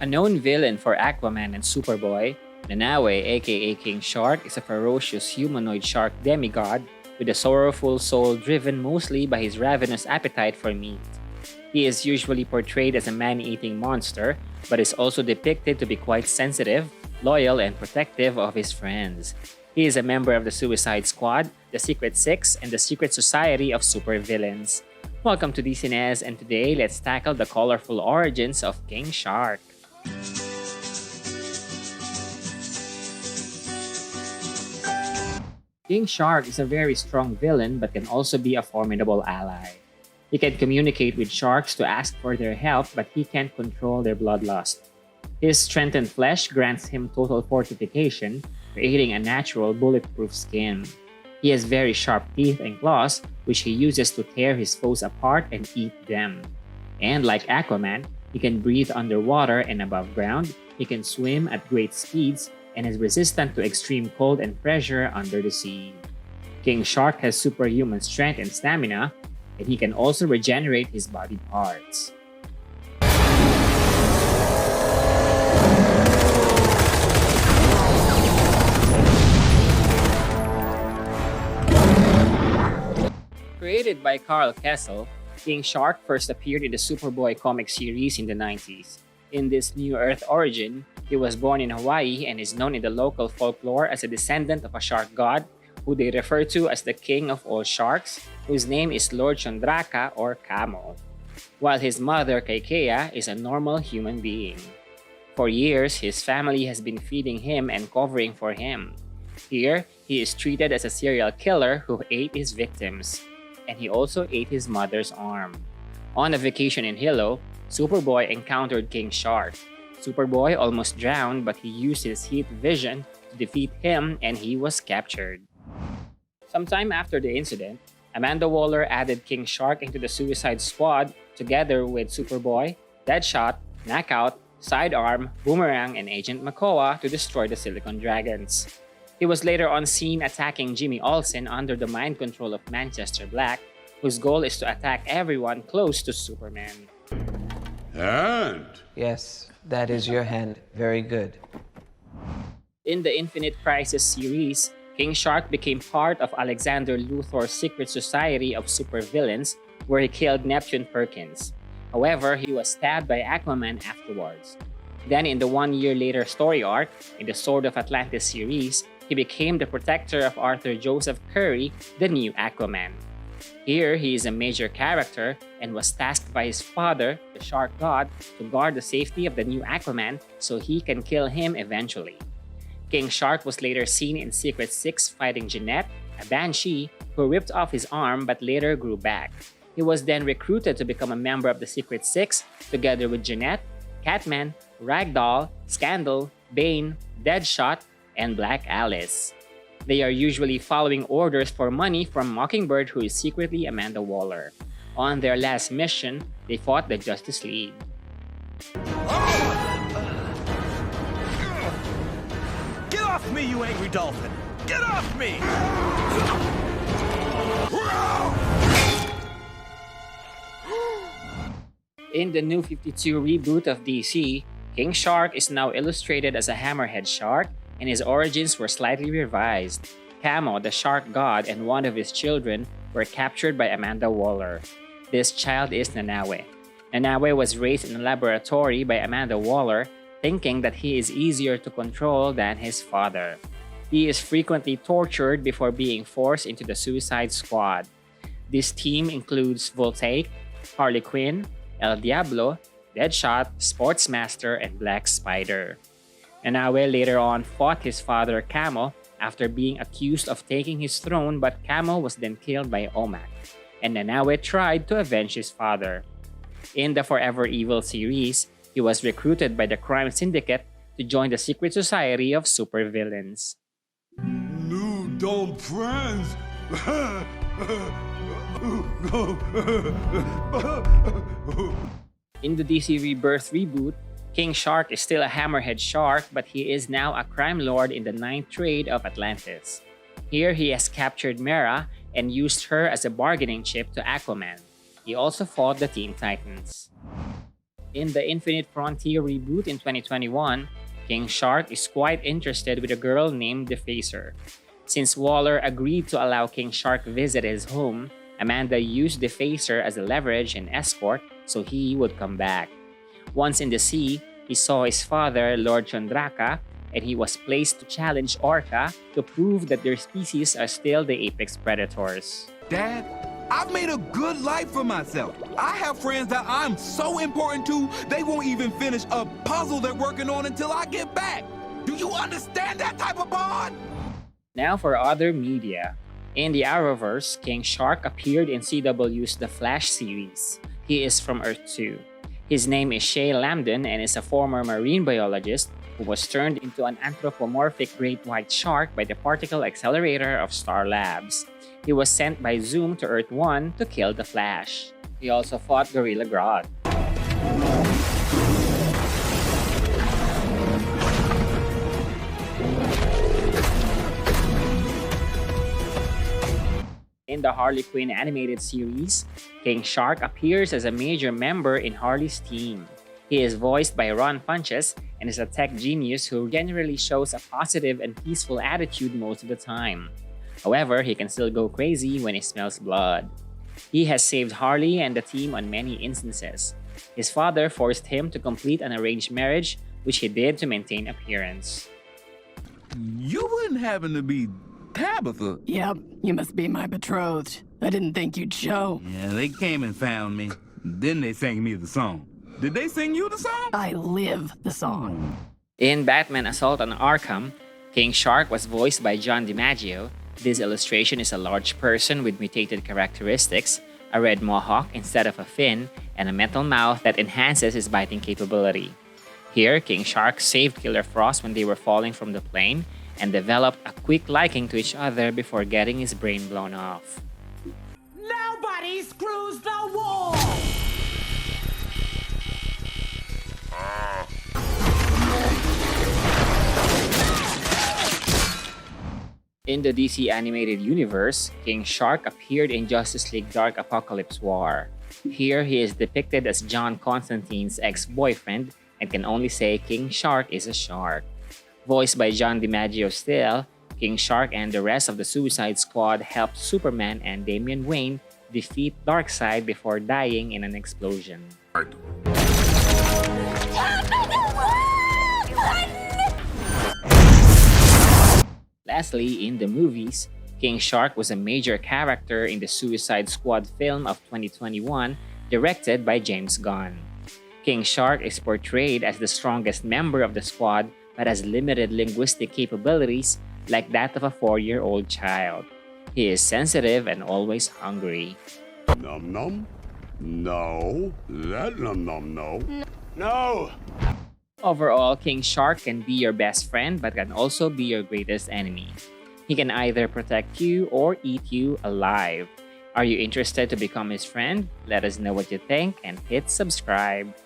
A known villain for Aquaman and Superboy, Nanaue aka King Shark is a ferocious humanoid shark demigod with a sorrowful soul driven mostly by his ravenous appetite for meat. He is usually portrayed as a man-eating monster, but is also depicted to be quite sensitive, loyal, and protective of his friends. He is a member of the Suicide Squad, the Secret Six, and the Secret Society of Supervillains. Welcome to DCNES, and today let's tackle the colorful origins of King Shark. King Shark is a very strong villain but can also be a formidable ally. He can communicate with sharks to ask for their help, but he can't control their bloodlust. His strengthened flesh grants him total fortification, creating a natural bulletproof skin. He has very sharp teeth and claws, which he uses to tear his foes apart and eat them. And like Aquaman, he can breathe underwater and above ground, he can swim at great speeds, and is resistant to extreme cold and pressure under the sea. King Shark has superhuman strength and stamina, and he can also regenerate his body parts. Created by Carl Kessel, King Shark first appeared in the Superboy comic series in the 90s. In this New Earth origin, he was born in Hawaii and is known in the local folklore as a descendant of a shark god, who they refer to as the king of all sharks, whose name is Lord Chandraka or Kamo, while his mother Kaikea is a normal human being. For years, his family has been feeding him and covering for him. Here, he is treated as a serial killer who ate his victims, and he also ate his mother's arm. On a vacation in Hilo, Superboy encountered King Shark. Superboy almost drowned, but he used his heat vision to defeat him and he was captured. Sometime after the incident, Amanda Waller added King Shark into the Suicide Squad together with Superboy, Deadshot, Knockout, Sidearm, Boomerang, and Agent Makoa to destroy the Silicon Dragons. He was later on seen attacking Jimmy Olsen under the mind control of Manchester Black, whose goal is to attack everyone close to Superman. And? Yes, that is your hand. Very good. In the Infinite Crisis series, King Shark became part of Alexander Luthor's secret society of supervillains, where he killed Neptune Perkins. However, he was stabbed by Aquaman afterwards. Then in the 1 year later story arc, in the Sword of Atlantis series, he became the protector of Arthur Joseph Curry, the new Aquaman. Here, he is a major character and was tasked by his father, the Shark God, to guard the safety of the new Aquaman so he can kill him eventually. King Shark was later seen in Secret Six fighting Jeanette, a banshee, who ripped off his arm but later grew back. He was then recruited to become a member of the Secret Six together with Jeanette, Catman, Ragdoll, Scandal, Bane, Deadshot, and Black Alice. They are usually following orders for money from Mockingbird, who is secretly Amanda Waller. On their last mission, they fought the Justice League. Get off me, you angry dolphin! Get off me! In the New 52 reboot of DC, King Shark is now illustrated as a hammerhead shark, and his origins were slightly revised. Kamo, the shark god, and one of his children were captured by Amanda Waller. This child is Nanaue. Nanaue was raised in a laboratory by Amanda Waller, thinking that he is easier to control than his father. He is frequently tortured before being forced into the Suicide Squad. This team includes Voltaic, Harley Quinn, El Diablo, Deadshot, Sportsmaster, and Black Spider. Nanaue later on fought his father Kamo after being accused of taking his throne, but Kamo was then killed by Omak, and Nanaue tried to avenge his father. In the Forever Evil series, he was recruited by the crime syndicate to join the secret society of supervillains. New dumb friends. In the DC Rebirth reboot, King Shark is still a hammerhead shark, but he is now a crime lord in the 9th trade of Atlantis. Here, he has captured Mera and used her as a bargaining chip to Aquaman. He also fought the Teen Titans. In the Infinite Frontier reboot in 2021, King Shark is quite interested with a girl named Defacer. Since Waller agreed to allow King Shark visit his home, Amanda used Defacer as a leverage and escort so he would come back. Once in the sea, he saw his father, Lord Chandraka, and he was placed to challenge Orca to prove that their species are still the apex predators. Dad, I've made a good life for myself. I have friends that I'm so important to, they won't even finish a puzzle they're working on until I get back. Do you understand that type of bond? Now for other media. In the Arrowverse, King Shark appeared in CW's The Flash series. He is from Earth 2. His name is Shay Lambden and is a former marine biologist who was turned into an anthropomorphic great white shark by the particle accelerator of Star Labs. He was sent by Zoom to Earth 1 to kill the Flash. He also fought Gorilla Grodd. In the Harley Quinn animated series, King Shark appears as a major member in Harley's team. He is voiced by Ron Funches and is a tech genius who generally shows a positive and peaceful attitude most of the time. However, he can still go crazy when he smells blood. He has saved Harley and the team on many instances. His father forced him to complete an arranged marriage, which he did to maintain appearance. You wouldn't happen to be Tabitha? Yep, you must be my betrothed. I didn't think you'd show. Yeah, they came and found me. Then they sang me the song. Did they sing you the song? I live the song. In Batman Assault on Arkham, King Shark was voiced by John DiMaggio. This illustration is a large person with mutated characteristics, a red mohawk instead of a fin, and a metal mouth that enhances his biting capability. Here, King Shark saved Killer Frost when they were falling from the plane and developed a quick liking to each other before getting his brain blown off. Nobody screws the wall! In the DC animated universe, King Shark appeared in Justice League Dark Apocalypse War. Here, he is depicted as John Constantine's ex-boyfriend and can only say King Shark is a shark. Voiced by John DiMaggio still, King Shark and the rest of the Suicide Squad helped Superman and Damian Wayne defeat Darkseid before dying in an explosion. Lastly, in the movies, King Shark was a major character in the Suicide Squad film of 2021, directed by James Gunn. King Shark is portrayed as the strongest member of the squad but has limited linguistic capabilities like that of a 4-year-old child. He is sensitive and always hungry. Num num? No. That num num no. No! Overall, King Shark can be your best friend but can also be your greatest enemy. He can either protect you or eat you alive. Are you interested to become his friend? Let us know what you think and hit subscribe.